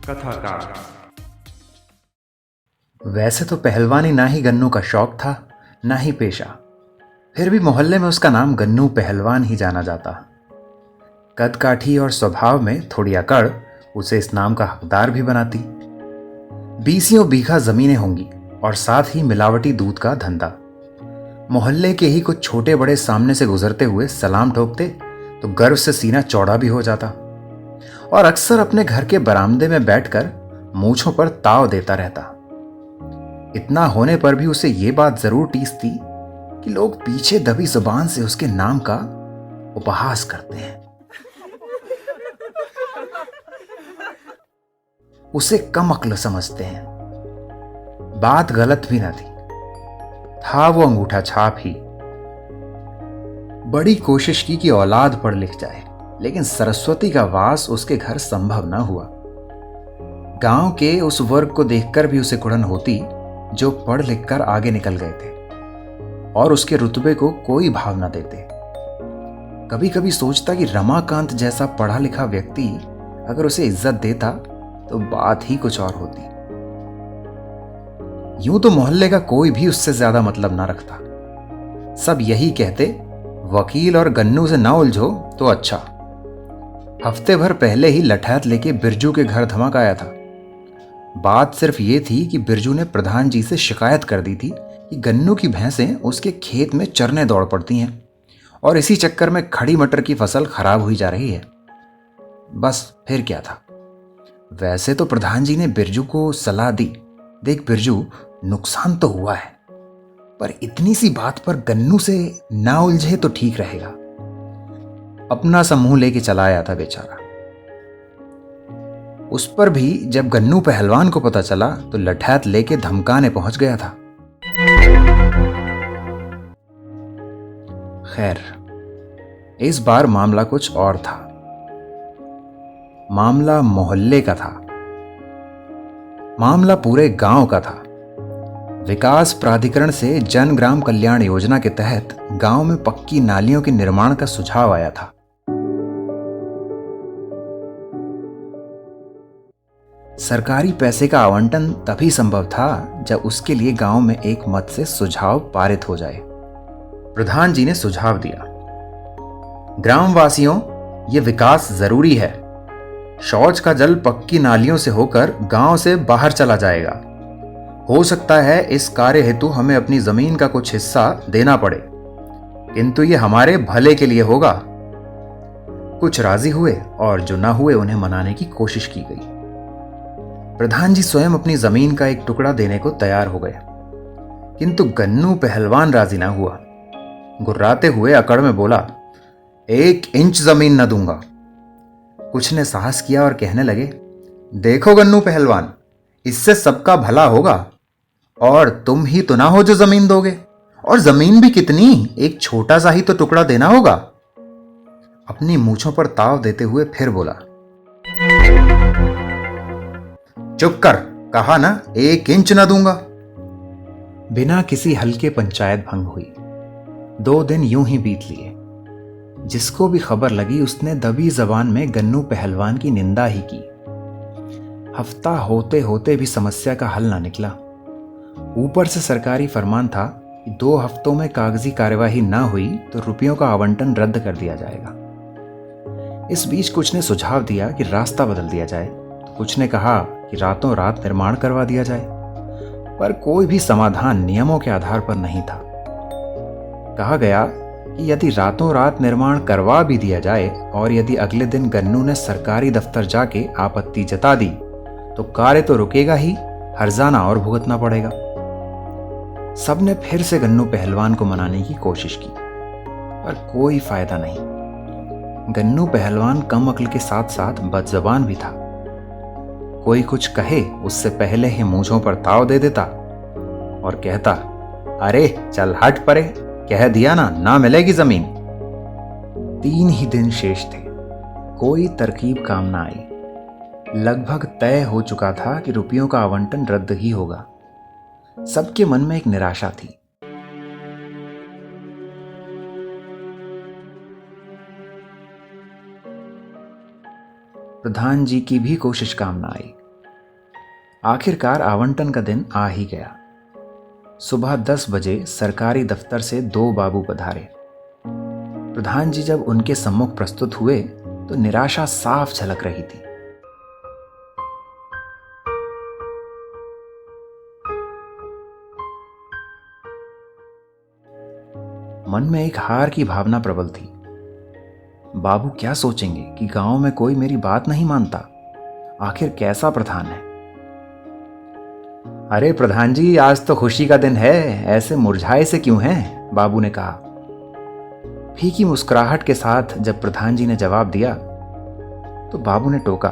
कथाकार। वैसे तो पहलवानी ना ही गन्नू का शौक था, ना ही पेशा। फिर भी मोहल्ले में उसका नाम गन्नू पहलवान ही जाना जाता। कद काठी और स्वभाव में थोड़ी अकड़ उसे इस नाम का हकदार भी बनाती। 20 बीघा जमीनें होंगी और साथ ही मिलावटी दूध का धंधा। मोहल्ले के ही कुछ छोटे बड़े सामने से गुजरते हुए सलाम ठोकते तो गर्व से सीना चौड़ा भी हो जाता और अक्सर अपने घर के बरामदे में बैठकर मूंछों पर ताव देता रहता। इतना होने पर भी उसे ये बात जरूर टीसती कि लोग पीछे दबी जुबान से उसके नाम का उपहास करते हैं। उसे कम अक्ल समझते हैं। बात गलत भी न थी, था वो अंगूठा छाप ही। बड़ी कोशिश की कि औलाद पढ़ लिख जाए, लेकिन सरस्वती का वास उसके घर संभव न हुआ। गांव के उस वर्ग को देखकर भी उसे कुड़न होती जो पढ़ लिख कर आगे निकल गए थे और उसके रुतबे को कोई भाव न देते। कभी कभी सोचता कि रमाकांत जैसा पढ़ा लिखा व्यक्ति अगर उसे इज्जत देता तो बात ही कुछ और होती। यूं तो मोहल्ले का कोई भी उससे ज्यादा मतलब ना रखता। सब यही कहते, वकील और गन्नू से ना उलझो तो अच्छा। हफ्ते भर पहले ही लठैत लेके बिरजू के घर धमक आया था। बात सिर्फ ये थी कि बिरजू ने प्रधान जी से शिकायत कर दी थी कि गन्नू की भैंसें उसके खेत में चरने दौड़ पड़ती हैं और इसी चक्कर में खड़ी मटर की फसल खराब हुई जा रही है। बस फिर क्या था। वैसे तो प्रधान जी ने बिरजू को सलाह दी, देख बिरजू, नुकसान तो हुआ है, पर इतनी सी बात पर गन्नू से ना उलझे तो ठीक रहेगा। अपना समूह लेके चला आया था बेचारा। उस पर भी जब गन्नू पहलवान को पता चला तो लठैत लेके धमकाने पहुंच गया था। खैर, इस बार मामला कुछ और था। मामला मोहल्ले का था। मामला पूरे गांव का था। विकास प्राधिकरण से जन ग्राम कल्याण योजना के तहत गांव में पक्की नालियों के निर्माण का सुझाव आया था। सरकारी पैसे का आवंटन तभी संभव था जब उसके लिए गांव में एक मत से सुझाव पारित हो जाए। प्रधान जी ने सुझाव दिया, ग्रामवासियों, ये विकास जरूरी है। शौच का जल पक्की नालियों से होकर गांव से बाहर चला जाएगा। हो सकता है इस कार्य हेतु हमें अपनी जमीन का कुछ हिस्सा देना पड़े, किंतु ये हमारे भले के लिए होगा। कुछ राजी हुए और जो ना हुए उन्हें मनाने की कोशिश की गई। प्रधान जी स्वयं अपनी जमीन का एक टुकड़ा देने को तैयार हो गए, किंतु गन्नू पहलवान राजी ना हुआ। गुर्राते हुए अकड़ में बोला, 1 इंच जमीन न दूंगा। कुछ ने साहस किया और कहने लगे, देखो गन्नू पहलवान, इससे सबका भला होगा और तुम ही तो ना हो जो जमीन दोगे, और जमीन भी कितनी, एक छोटा सा ही तो टुकड़ा देना होगा। अपनी मूंछों पर ताव देते हुए फिर बोला, चुप कर, कहा ना 1 इंच ना दूंगा। बिना किसी हल्के पंचायत भंग हुई। 2 दिन यूं ही बीत लिए। जिसको भी खबर लगी उसने दबी जबान में गन्नू पहलवान की निंदा ही की। हफ्ता होते होते भी समस्या का हल ना निकला। ऊपर से सरकारी फरमान था कि 2 हफ्तों में कागजी कार्यवाही ना हुई तो रुपयों का आवंटन रद्द कर दिया जाएगा। इस बीच कुछ ने सुझाव दिया कि रास्ता बदल दिया जाए, तो कुछ ने कहा कि रातों रात निर्माण करवा दिया जाए, पर कोई भी समाधान नियमों के आधार पर नहीं था। कहा गया कि यदि रातों रात निर्माण करवा भी दिया जाए और यदि अगले दिन गन्नू ने सरकारी दफ्तर जाके आपत्ति जता दी तो कार्य तो रुकेगा ही, हर्जाना और भुगतना पड़ेगा। सबने फिर से गन्नू पहलवान को मनाने की कोशिश की, पर कोई फायदा नहीं। गन्नू पहलवान कम अक्ल के साथ साथ बदजबान भी था। कोई कुछ कहे उससे पहले ही मूंछों पर ताव दे देता और कहता, अरे चल हट परे, कह दिया ना मिलेगी जमीन। 3 ही दिन शेष थे। कोई तरकीब काम ना आई। लगभग तय हो चुका था कि रुपयों का आवंटन रद्द ही होगा। सबके मन में एक निराशा थी। प्रधान जी की भी कोशिश काम ना आई। आखिरकार आवंटन का दिन आ ही गया। सुबह 10 बजे सरकारी दफ्तर से 2 बाबू पधारे। प्रधान जी जब उनके सम्मुख प्रस्तुत हुए तो निराशा साफ झलक रही थी। मन में एक हार की भावना प्रबल थी। बाबू क्या सोचेंगे कि गांव में कोई मेरी बात नहीं मानता। आखिर कैसा प्रधान है। अरे प्रधान जी, आज तो खुशी का दिन है, ऐसे मुरझाए से क्यों हैं? बाबू ने कहा। फीकी मुस्कुराहट के साथ जब प्रधान जी ने जवाब दिया तो बाबू ने टोका,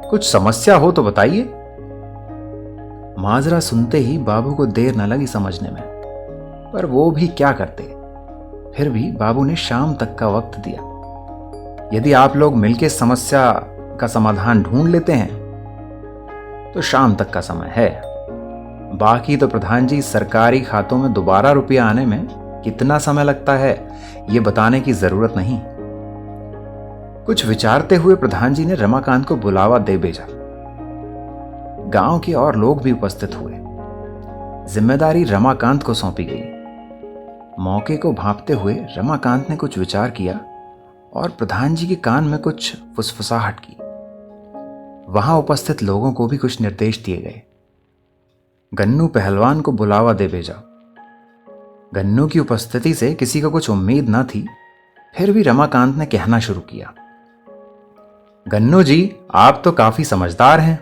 कुछ समस्या हो तो बताइए। माजरा सुनते ही बाबू को देर न लगी समझने में, पर वो भी क्या करते। फिर भी बाबू ने शाम तक का वक्त दिया। यदि आप लोग मिलकर समस्या का समाधान ढूंढ लेते हैं तो शाम तक का समय है। बाकी तो प्रधान जी, सरकारी खातों में दोबारा रुपया आने में कितना समय लगता है ये बताने की जरूरत नहीं। कुछ विचारते हुए प्रधान जी ने रमाकांत को बुलावा दे भेजा। गांव के और लोग भी उपस्थित हुए। जिम्मेदारी रमाकांत को सौंपी गई। मौके को भांपते हुए रमाकांत ने कुछ विचार किया और प्रधान जी के कान में कुछ फुसफुसाहट की। वहां उपस्थित लोगों को भी कुछ निर्देश दिए गए। गन्नू पहलवान को बुलावा दे भेजा। गन्नू की उपस्थिति से किसी को कुछ उम्मीद न थी, फिर भी रमाकांत ने कहना शुरू किया, गन्नू जी, आप तो काफी समझदार हैं।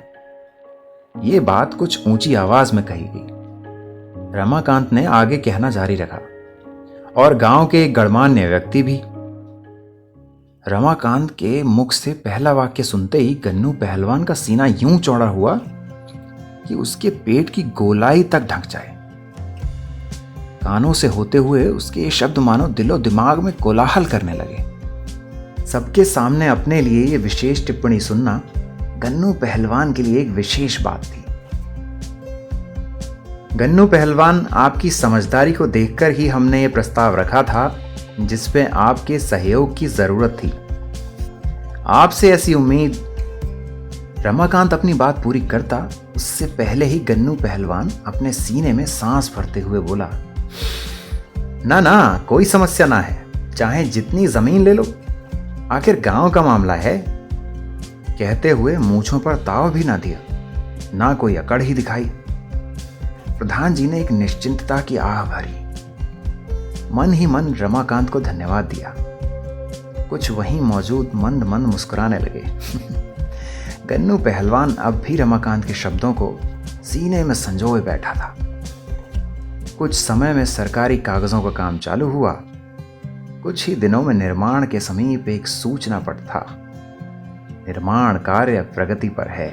ये बात कुछ ऊंची आवाज में कही गई। रमाकांत ने आगे कहना जारी रखा, और गांव के एक गणमान्य व्यक्ति भी। रमाकांत के मुख से पहला वाक्य सुनते ही गन्नू पहलवान का सीना यूं चौड़ा हुआ कि उसके पेट की गोलाई तक ढक जाए। कानों से होते हुए उसके ये शब्द मानो दिलो दिमाग में कोलाहल करने लगे। सबके सामने अपने लिए ये विशेष टिप्पणी सुनना गन्नू पहलवान के लिए एक विशेष बात थी। गन्नू पहलवान, आपकी समझदारी को देखकर ही हमने ये प्रस्ताव रखा था जिसपे आपके सहयोग की जरूरत थी। आपसे ऐसी उम्मीद। रमाकांत अपनी बात पूरी करता उससे पहले ही गन्नू पहलवान अपने सीने में सांस भरते हुए बोला, ना ना, कोई समस्या ना है, चाहे जितनी जमीन ले लो, आखिर गांव का मामला है। कहते हुए मूंछों पर ताव भी ना दिया, ना कोई अकड़ ही दिखाई। प्रधान जी ने एक निश्चिंतता की आह भरी। मन ही मन रमाकांत को धन्यवाद दिया। कुछ वहीं मौजूद मंद मंद मुस्कुराने लगे। गन्नू पहलवान अब भी रमाकांत के शब्दों को सीने में संजोए बैठा था। कुछ समय में सरकारी कागजों का काम चालू हुआ। कुछ ही दिनों में निर्माण के समीप एक सूचना पट था, निर्माण कार्य प्रगति पर है।